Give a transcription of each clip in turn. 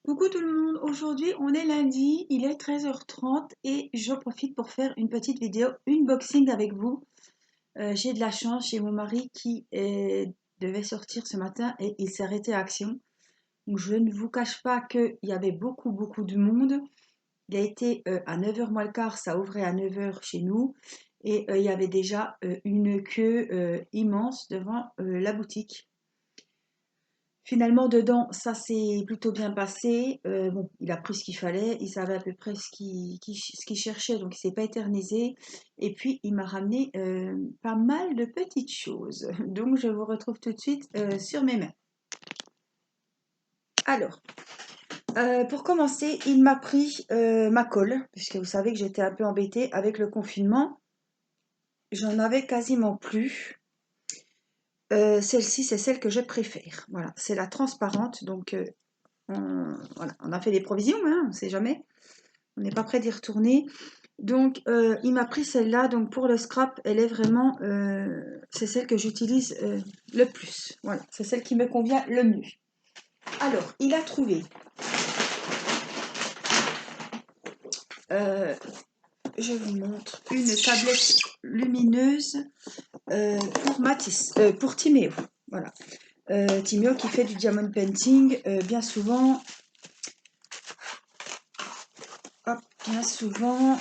Coucou tout le monde, aujourd'hui on est lundi, il est 13h30 et je profite pour faire une petite vidéo unboxing avec vous. J'ai de la chance, j'ai mon mari devait sortir ce matin et il s'est arrêté à Action. Donc je ne vous cache pas qu'il y avait beaucoup de monde. Il a été à 9h moins le quart, ça ouvrait à 9h chez nous et il y avait déjà une queue immense devant la boutique. Finalement, dedans, ça s'est plutôt bien passé. Bon, il a pris ce qu'il fallait, il savait à peu près ce qu'il cherchait, donc il s'est pas éternisé. Et puis, il m'a ramené pas mal de petites choses. Donc, je vous retrouve tout de suite sur mes mains. Alors, pour commencer, il m'a pris ma colle, puisque vous savez que j'étais un peu embêtée avec le confinement. J'en avais quasiment plus. Celle-ci, c'est celle que je préfère. Voilà, c'est la transparente, donc voilà, on a fait des provisions, hein, on ne sait jamais. On n'est pas prêt d'y retourner. Donc, il m'a pris celle-là. Donc, pour le scrap, elle est vraiment... c'est celle que j'utilise le plus. Voilà, c'est celle qui me convient le mieux. Alors, il a trouvé... je vous montre une tablette lumineuse pour Matisse, pour Timéo. Voilà. Timéo qui fait du diamond painting bien souvent. Hop, bien souvent,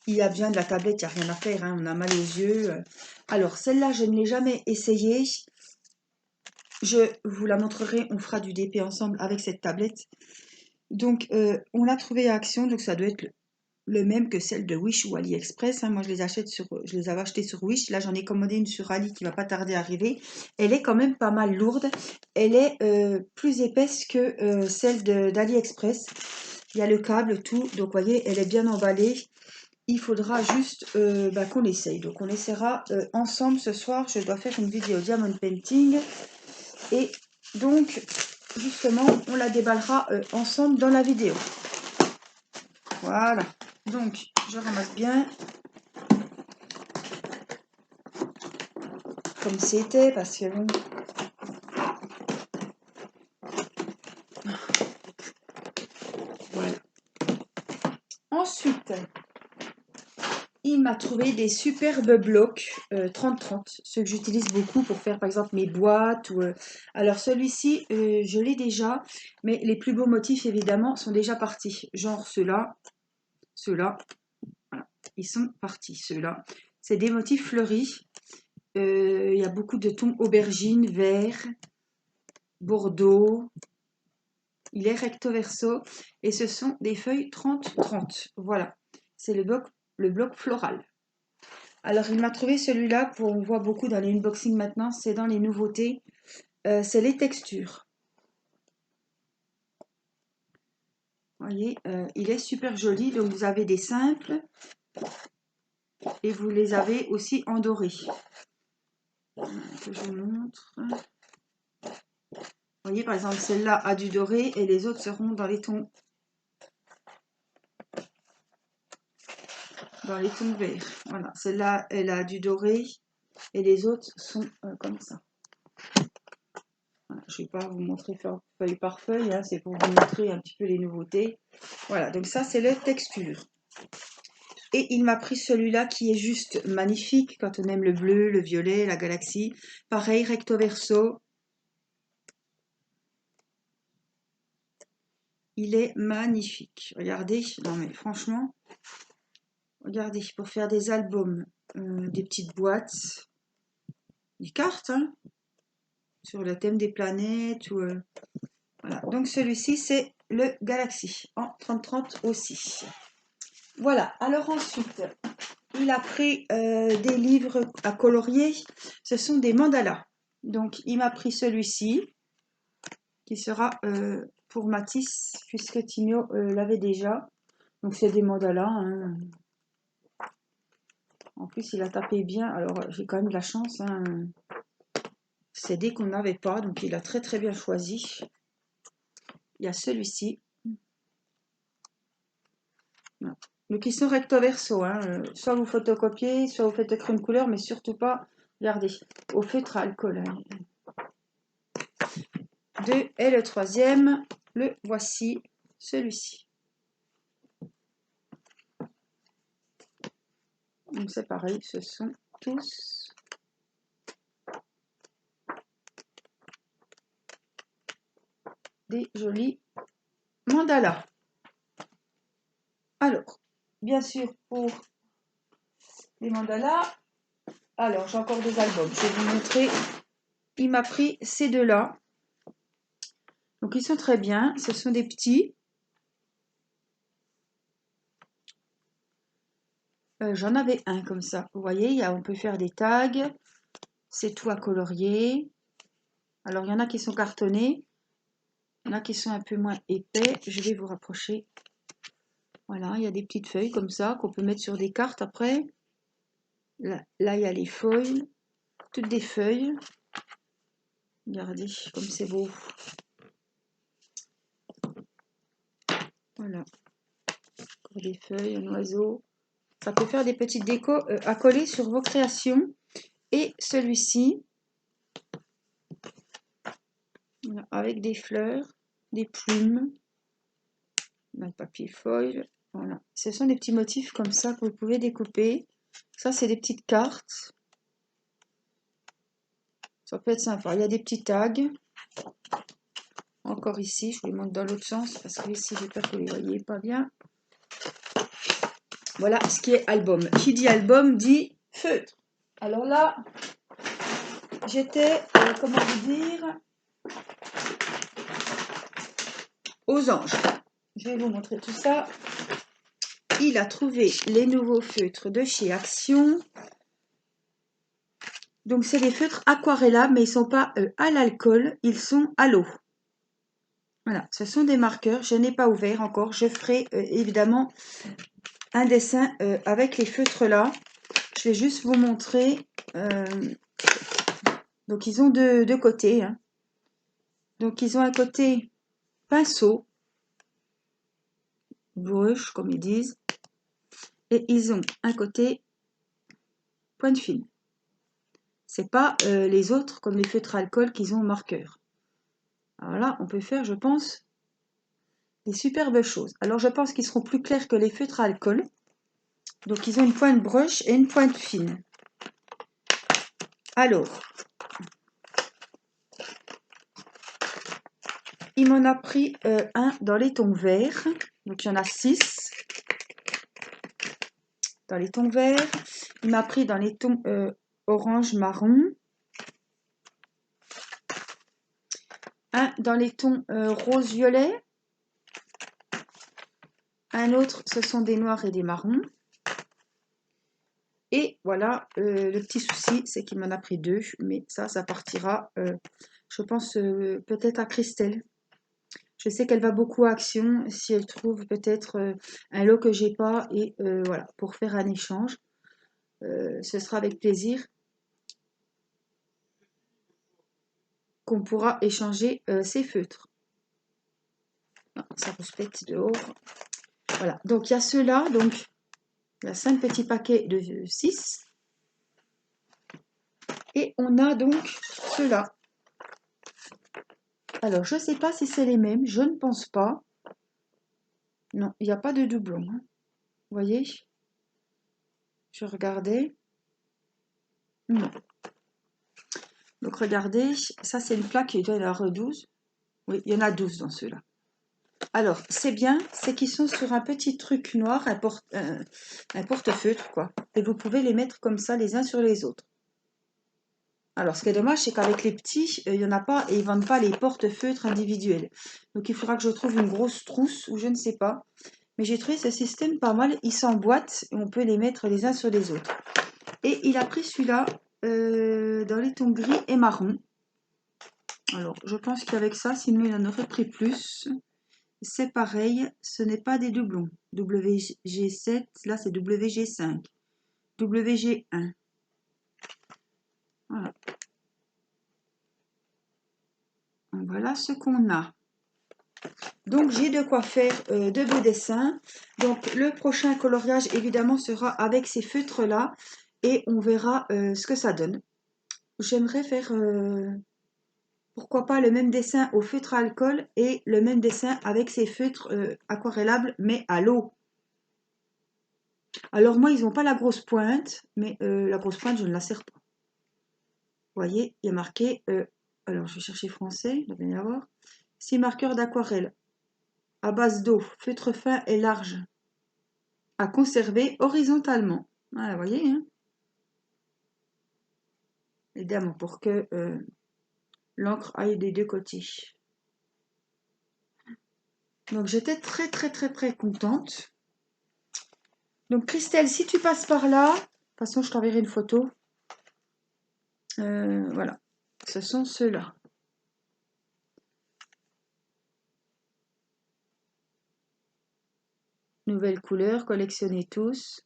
il a besoin de la tablette, il n'y a rien à faire, hein, on a mal aux yeux. Alors, celle-là, je ne l'ai jamais essayée. Je vous la montrerai, on fera du DP ensemble avec cette tablette. Donc, on l'a trouvée à Action, donc ça doit être le même que celle de Wish ou AliExpress. Hein. Moi, je les avais achetées sur Wish. Là, j'en ai commandé une sur Ali qui va pas tarder à arriver. Elle est quand même pas mal lourde. Elle est plus épaisse que celle d'AliExpress. Il y a le câble, tout. Donc, vous voyez, elle est bien emballée. Il faudra juste qu'on essaye. Donc, on essaiera ensemble ce soir. Je dois faire une vidéo diamond painting. Et donc, justement, on la déballera ensemble dans la vidéo. Voilà. Donc, je ramasse bien. Comme c'était, parce que bon... Voilà. Ensuite, il m'a trouvé des superbes blocs 30-30, ceux que j'utilise beaucoup pour faire par exemple mes boîtes. Alors celui-ci, je l'ai déjà, mais les plus beaux motifs évidemment sont déjà partis. Genre ceux-là, voilà, ils sont partis, ceux-là. C'est des motifs fleuris. Il y a beaucoup de tons aubergine, vert, bordeaux. Il est recto verso et ce sont des feuilles 30-30. Voilà, c'est le bloc floral. Alors, il m'a trouvé celui-là, on voit beaucoup dans les unboxings maintenant, c'est dans les nouveautés. C'est les textures. Vous voyez, il est super joli. Donc, vous avez des simples et vous les avez aussi en doré. Que je vous montre. Vous voyez, par exemple, celle-là a du doré et les autres seront dans les tons verts. Voilà, celle-là, elle a du doré et les autres sont comme ça. Voilà, je ne vais pas vous montrer feuille par feuille, hein, c'est pour vous montrer un petit peu les nouveautés. Voilà, donc ça, c'est la texture. Et il m'a pris celui-là qui est juste magnifique quand on aime le bleu, le violet, la galaxie. Pareil, recto verso. Il est magnifique. Regardez, non mais franchement, regardez, pour faire des albums, des petites boîtes, des cartes, hein, sur le thème des planètes. Voilà. Donc celui-ci, c'est le Galaxy, en 30-30 aussi. Voilà, alors ensuite, il a pris des livres à colorier. Ce sont des mandalas. Donc, il m'a pris celui-ci, qui sera pour Matisse, puisque Tigno l'avait déjà. Donc, c'est des mandalas. Hein. En plus, il a tapé bien. Alors, j'ai quand même de la chance. Hein. C'est des qu'on n'avait pas. Donc, il a très bien choisi. Il y a celui-ci. Donc, ils sont recto verso. Hein. Soit vous photocopiez, soit vous faites écrire une couleur, mais surtout pas, regardez, au feutre à alcool. Hein. 2 et le troisième, le voici, celui-ci. Donc c'est pareil, ce sont tous des jolis mandalas. Alors, bien sûr, pour les mandalas, alors j'ai encore des albums, je vais vous montrer. Il m'a pris ces deux-là. Donc ils sont très bien, ce sont des petits. J'en avais un comme ça, vous voyez, on peut faire des tags, c'est tout à colorier. Alors il y en a qui sont cartonnés, il y en a qui sont un peu moins épais, je vais vous rapprocher. Voilà, il y a des petites feuilles comme ça qu'on peut mettre sur des cartes après. Là, il y a les feuilles, toutes des feuilles. Regardez comme c'est beau. Voilà, encore des feuilles, un oiseau. Ça peut faire des petites décos à coller sur vos créations. Et celui-ci, voilà, avec des fleurs, des plumes, un papier foil. Voilà, ce sont des petits motifs comme ça que vous pouvez découper. Ça, c'est des petites cartes. Ça peut être sympa. Il y a des petits tags. Encore ici, je vous les montre dans l'autre sens parce que ici, j'ai peur que vous ne les voyez pas bien. Voilà ce qui est album. Qui dit album dit feutre. Alors là, j'étais, comment vous dire, aux anges. Je vais vous montrer tout ça. Il a trouvé les nouveaux feutres de chez Action. Donc, c'est des feutres aquarellables, mais ils ne sont pas à l'alcool, ils sont à l'eau. Voilà, ce sont des marqueurs. Je n'ai pas ouvert encore. Je ferai évidemment un dessin avec les feutres là. Je vais juste vous montrer. Donc, ils ont deux côtés. Hein. Donc, ils ont un côté pinceau, brush, comme ils disent. Et ils ont un côté pointe fine. C'est pas les autres, comme les feutres alcool, qu'ils ont marqueur. Alors là, on peut faire, je pense, des superbes choses. Alors, je pense qu'ils seront plus clairs que les feutres à alcool. Donc, ils ont une pointe brush et une pointe fine. Alors, il m'en a pris un dans les tons verts. Donc, il y en a 6 dans les tons verts. Il m'a pris dans les tons orange-marron. Un dans les tons rose-violet. Un autre, ce sont des noirs et des marrons. Et voilà, le petit souci, c'est qu'il m'en a pris 2. Mais ça partira, je pense, peut-être à Christelle. Je sais qu'elle va beaucoup à Action, si elle trouve peut-être un lot que j'ai pas, et voilà, pour faire un échange. Ce sera avec plaisir qu'on pourra échanger ces feutres. Ah, ça rouspète dehors. Voilà, donc il y a ceux-là, donc il y a 5 petits paquets de 6. Et on a donc ceux-là. Alors, je ne sais pas si c'est les mêmes, je ne pense pas. Non, il n'y a pas de doublon. Hein. Vous voyez? Je regardais. Non. Donc, regardez, ça c'est une plaque, il doit y en avoir 12. Oui, il y en a 12 dans ceux-là. Alors, c'est bien, c'est qu'ils sont sur un petit truc noir, un porte-feutre, quoi. Et vous pouvez les mettre comme ça, les uns sur les autres. Alors, ce qui est dommage, c'est qu'avec les petits, il n'y en a pas et ils ne vendent pas les porte-feutres individuels. Donc, il faudra que je trouve une grosse trousse ou je ne sais pas. Mais j'ai trouvé ce système pas mal. Ils s'emboîtent et on peut les mettre les uns sur les autres. Et il a pris celui-là dans les tons gris et marron. Alors, je pense qu'avec ça, sinon il en aurait pris plus. C'est pareil, ce n'est pas des doublons. WG7, là c'est WG5. WG1. Voilà. Voilà ce qu'on a. Donc j'ai de quoi faire de beaux dessins. Donc le prochain coloriage évidemment sera avec ces feutres là et on verra ce que ça donne. J'aimerais faire pourquoi pas le même dessin au feutre à alcool et le même dessin avec ces feutres aquarellables, mais à l'eau. Alors moi, ils n'ont pas la grosse pointe, mais la grosse pointe, je ne la serre pas. Vous voyez, il y a marqué, alors je vais chercher français, il doit bien y avoir, 6 marqueurs d'aquarelle à base d'eau, feutre fin et large, à conserver horizontalement. Voilà, vous voyez, hein, évidemment, pour que l'encre aille des deux côtés. Donc j'étais très contente. Donc Christelle, si tu passes par là, de toute façon je t'enverrai une photo. Voilà, ce sont ceux-là. Nouvelle couleur, collectionnez tous.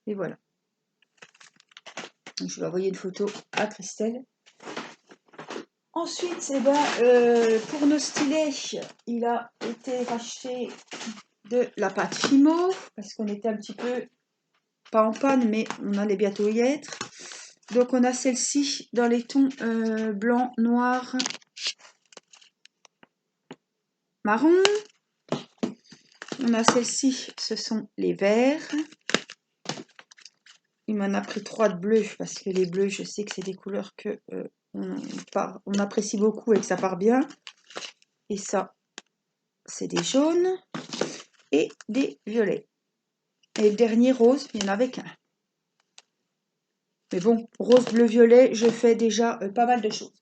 Et voilà. Donc, je vais envoyer une photo à Christelle. Ensuite, eh ben, pour nos stylets, il a été racheté de la pâte Fimo, parce qu'on était un petit peu, pas en panne, mais on allait bientôt y être. Donc on a celle-ci dans les tons blanc, noir, marron. On a celle-ci, ce sont les verts. Il m'en a pris 3 de bleus, parce que les bleus, je sais que c'est des couleurs que on apprécie beaucoup et que ça part bien. Et ça, c'est des jaunes et des violets. Et le dernier rose, il n'y en avait qu'un. Mais bon, rose, bleu, violet, je fais déjà pas mal de choses.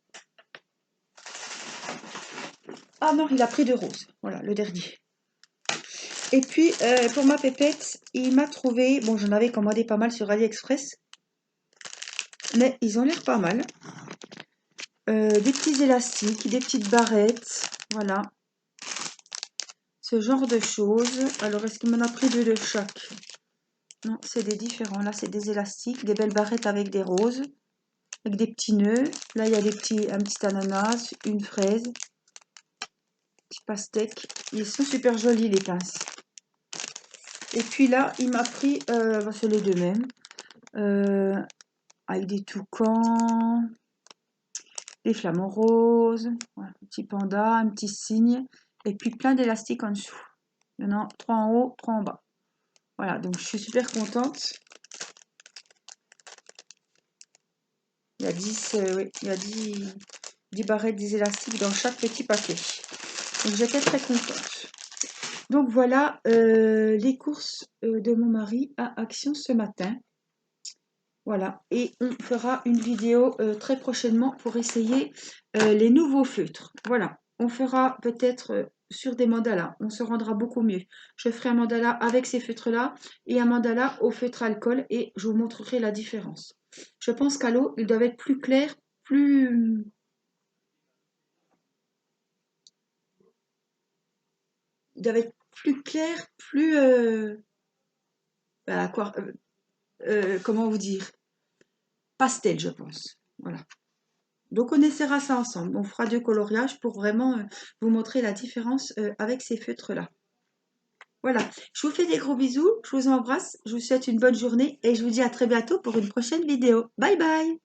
Ah non, il a pris 2 roses. Voilà, le dernier. Et puis, pour ma pépette, il m'a trouvé... Bon, j'en avais commandé pas mal sur AliExpress. Mais ils ont l'air pas mal. Des petits élastiques, des petites barrettes. Voilà. Ce genre de choses. Alors, est-ce qu'il m'en a pris 2 de chaque? Non, c'est des différents. Là, c'est des élastiques, des belles barrettes avec des roses, avec des petits nœuds. Là, il y a un petit ananas, une fraise, petit pastèque. Ils sont super jolis, les pinces. Et puis là, il m'a pris, c'est les deux mêmes, avec des toucans, des flamants roses, voilà, un petit panda, un petit cygne, et puis plein d'élastiques en dessous. Il y en a 3 en haut, 3 en bas. Voilà, donc je suis super contente. Il y a 10, oui, il y a 10 barrettes, 10 élastiques dans chaque petit paquet. Donc j'étais très contente. Donc voilà les courses de mon mari à Action ce matin. Voilà, et on fera une vidéo très prochainement pour essayer les nouveaux feutres. Voilà, on fera peut-être sur des mandalas, on se rendra beaucoup mieux. Je ferai un mandala avec ces feutres-là et un mandala au feutre alcool et je vous montrerai la différence. Je pense qu'à l'eau, ils doivent être plus clairs, plus... Ils doivent être plus clairs, plus... bah, quoi, comment vous dire? Pastel, je pense. Voilà. Donc on essaiera ça ensemble. On fera 2 coloriages pour vraiment vous montrer la différence avec ces feutres-là. Voilà, je vous fais des gros bisous, je vous embrasse, je vous souhaite une bonne journée et je vous dis à très bientôt pour une prochaine vidéo. Bye bye!